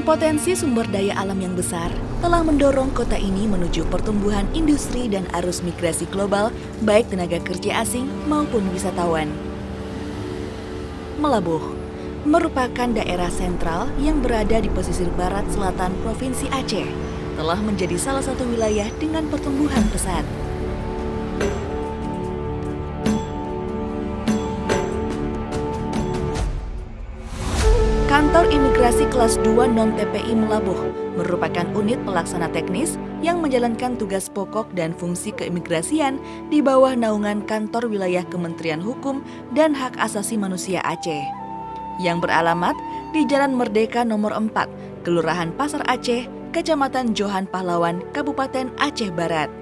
Potensi sumber daya alam yang besar telah mendorong kota ini menuju pertumbuhan industri dan arus migrasi global, baik tenaga kerja asing maupun wisatawan. Melabuh merupakan daerah sentral yang berada di pesisir barat selatan Provinsi Aceh, telah menjadi salah satu wilayah dengan pertumbuhan pesat. Kantor Imigrasi Kelas 2 Non-TPI Melabuh merupakan unit pelaksana teknis yang menjalankan tugas pokok dan fungsi keimigrasian di bawah naungan Kantor Wilayah Kementerian Hukum dan Hak Asasi Manusia Aceh, yang beralamat di Jalan Merdeka Nomor 4, Kelurahan Pasar Aceh, Kecamatan Johan Pahlawan, Kabupaten Aceh Barat.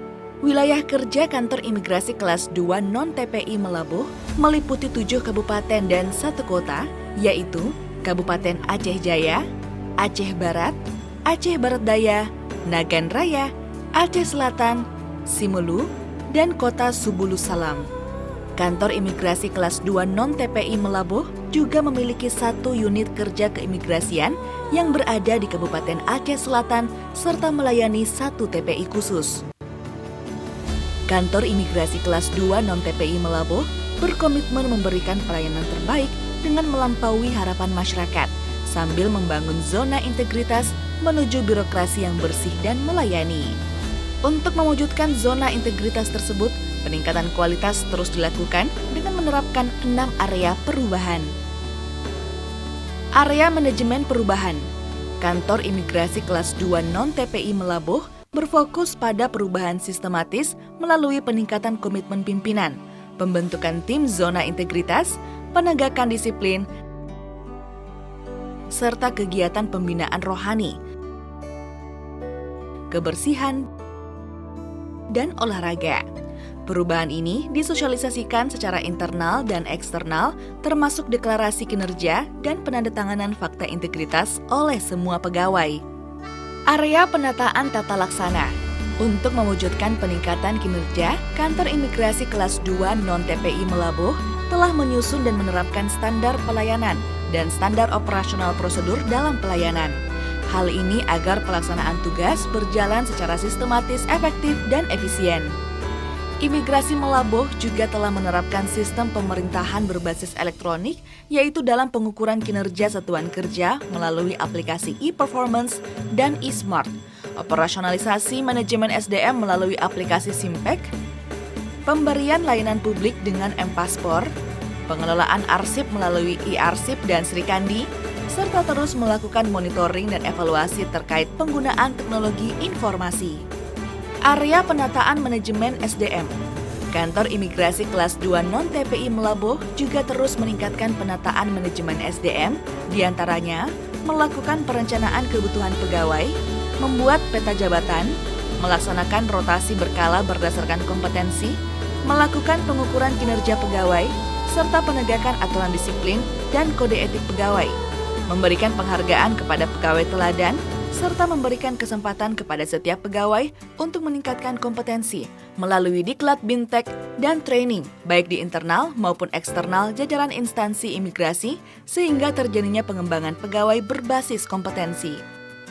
Wilayah kerja Kantor Imigrasi Kelas 2 Non-TPI Melabuh meliputi 7 kabupaten dan 1 kota, yaitu Kabupaten Aceh Jaya, Aceh Barat, Aceh Barat Daya, Nagan Raya, Aceh Selatan, Simelu, dan Kota Subulu Salam. Kantor Imigrasi Kelas 2 Non-TPI Melabuh juga memiliki 1 unit kerja keimigrasian yang berada di Kabupaten Aceh Selatan serta melayani 1 TPI khusus. Kantor Imigrasi Kelas 2 Non-TPI Melabuh berkomitmen memberikan pelayanan terbaik dengan melampaui harapan masyarakat sambil membangun zona integritas menuju birokrasi yang bersih dan melayani. Untuk mewujudkan zona integritas tersebut, peningkatan kualitas terus dilakukan dengan menerapkan 6 area perubahan. Area manajemen perubahan. Kantor Imigrasi Kelas 2 Non-TPI Melabuh berfokus pada perubahan sistematis melalui peningkatan komitmen pimpinan, pembentukan tim zona integritas, penegakan disiplin, serta kegiatan pembinaan rohani, kebersihan, dan olahraga. Perubahan ini disosialisasikan secara internal dan eksternal, termasuk deklarasi kinerja dan penandatanganan fakta integritas oleh semua pegawai. Area penataan tata laksana. Untuk mewujudkan peningkatan kinerja, Kantor Imigrasi Kelas 2 Non-TPI Melabuh telah menyusun dan menerapkan standar pelayanan dan standar operasional prosedur dalam pelayanan. Hal ini agar pelaksanaan tugas berjalan secara sistematis, efektif, dan efisien. Imigrasi Melabuh juga telah menerapkan sistem pemerintahan berbasis elektronik, yaitu dalam pengukuran kinerja satuan kerja melalui aplikasi e-performance dan e-smart, operasionalisasi manajemen SDM melalui aplikasi Simpek, pemberian layanan publik dengan M-Paspor, pengelolaan arsip melalui e-arsip dan Srikandi, serta terus melakukan monitoring dan evaluasi terkait penggunaan teknologi informasi. Area penataan manajemen SDM. Kantor Imigrasi Kelas 2 Non-TPI Melabuh juga terus meningkatkan penataan manajemen SDM, diantaranya melakukan perencanaan kebutuhan pegawai, membuat peta jabatan, melaksanakan rotasi berkala berdasarkan kompetensi, melakukan pengukuran kinerja pegawai, serta penegakan aturan disiplin dan kode etik pegawai, memberikan penghargaan kepada pegawai teladan, serta memberikan kesempatan kepada setiap pegawai untuk meningkatkan kompetensi melalui diklat bintek dan training, baik di internal maupun eksternal jajaran instansi imigrasi, sehingga terjadinya pengembangan pegawai berbasis kompetensi.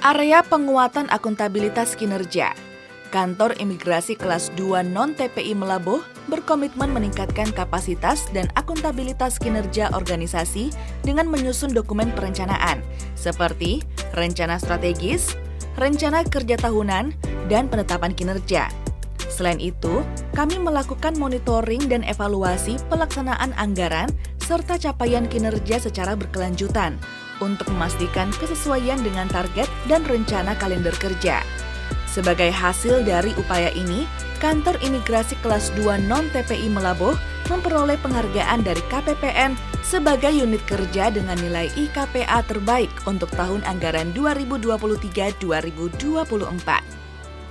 Area penguatan akuntabilitas kinerja. Kantor Imigrasi Kelas 2 Non-TPI Melabuh berkomitmen meningkatkan kapasitas dan akuntabilitas kinerja organisasi dengan menyusun dokumen perencanaan seperti rencana strategis, rencana kerja tahunan, dan penetapan kinerja. Selain itu, kami melakukan monitoring dan evaluasi pelaksanaan anggaran serta capaian kinerja secara berkelanjutan untuk memastikan kesesuaian dengan target dan rencana kalender kerja. Sebagai hasil dari upaya ini, Kantor Imigrasi Kelas 2 Non-TPI Melabuh memperoleh penghargaan dari KPPN sebagai unit kerja dengan nilai IKPA terbaik untuk tahun anggaran 2023-2024.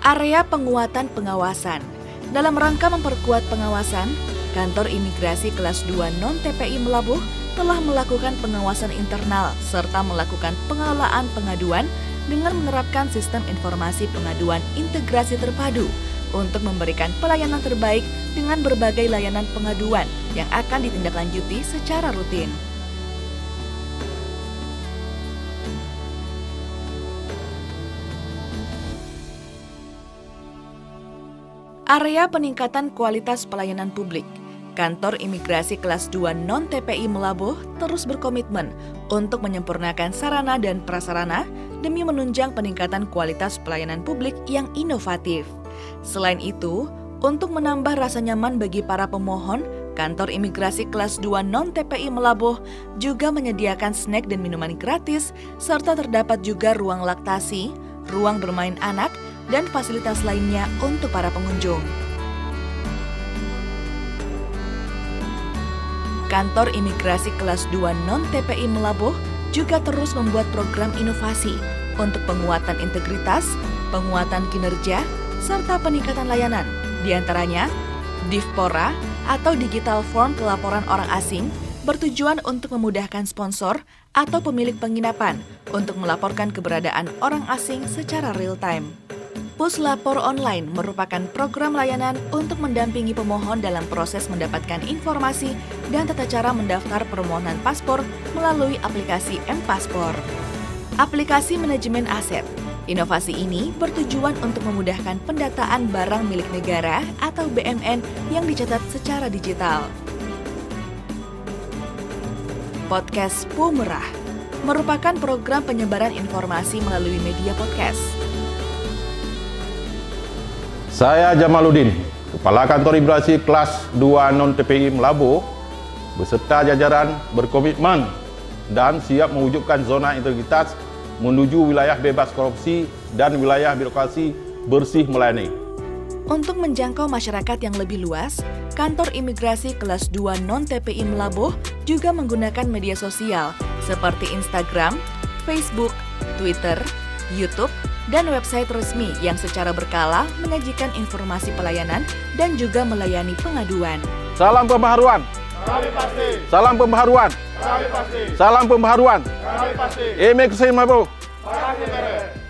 Area penguatan pengawasan. Dalam rangka memperkuat pengawasan, Kantor Imigrasi Kelas 2 Non-TPI Melabuh telah melakukan pengawasan internal serta melakukan pengelolaan pengaduan dengan menerapkan sistem informasi pengaduan integrasi terpadu untuk memberikan pelayanan terbaik dengan berbagai layanan pengaduan yang akan ditindaklanjuti secara rutin. Area peningkatan kualitas pelayanan publik. Kantor Imigrasi Kelas 2 Non-TPI Melabuh terus berkomitmen untuk menyempurnakan sarana dan prasarana demi menunjang peningkatan kualitas pelayanan publik yang inovatif. Selain itu, untuk menambah rasa nyaman bagi para pemohon, Kantor Imigrasi Kelas 2 Non-TPI Melabuh juga menyediakan snack dan minuman gratis, serta terdapat juga ruang laktasi, ruang bermain anak, dan fasilitas lainnya untuk para pengunjung. Kantor Imigrasi Kelas 2 Non-TPI Melabuh juga terus membuat program inovasi untuk penguatan integritas, penguatan kinerja, serta peningkatan layanan. Di antaranya, Divpora atau Digital Form Pelaporan Orang Asing bertujuan untuk memudahkan sponsor atau pemilik penginapan untuk melaporkan keberadaan orang asing secara real-time. Puslapor Online merupakan program layanan untuk mendampingi pemohon dalam proses mendapatkan informasi dan tata cara mendaftar permohonan paspor melalui aplikasi M-Paspor. Aplikasi Manajemen Aset. Inovasi ini bertujuan untuk memudahkan pendataan barang milik negara atau BMN yang dicatat secara digital. Podcast Pumerah merupakan program penyebaran informasi melalui media podcast. Saya Jamaluddin, Kepala Kantor Imigrasi Kelas 2 Non-TPI Melabuh, beserta jajaran berkomitmen dan siap mewujudkan zona integritas menuju wilayah bebas korupsi dan wilayah birokrasi bersih melayani. Untuk menjangkau masyarakat yang lebih luas, Kantor Imigrasi Kelas 2 Non-TPI Melabuh juga menggunakan media sosial seperti Instagram, Facebook, Twitter, YouTube, dan website resmi yang secara berkala menyajikan informasi pelayanan dan juga melayani pengaduan. Salam pembaharuan. Kami pasti. Salam pembaharuan. Kami pasti. Salam pembaharuan. Kami pasti. Imigrasi Melabuh. Terima kasih.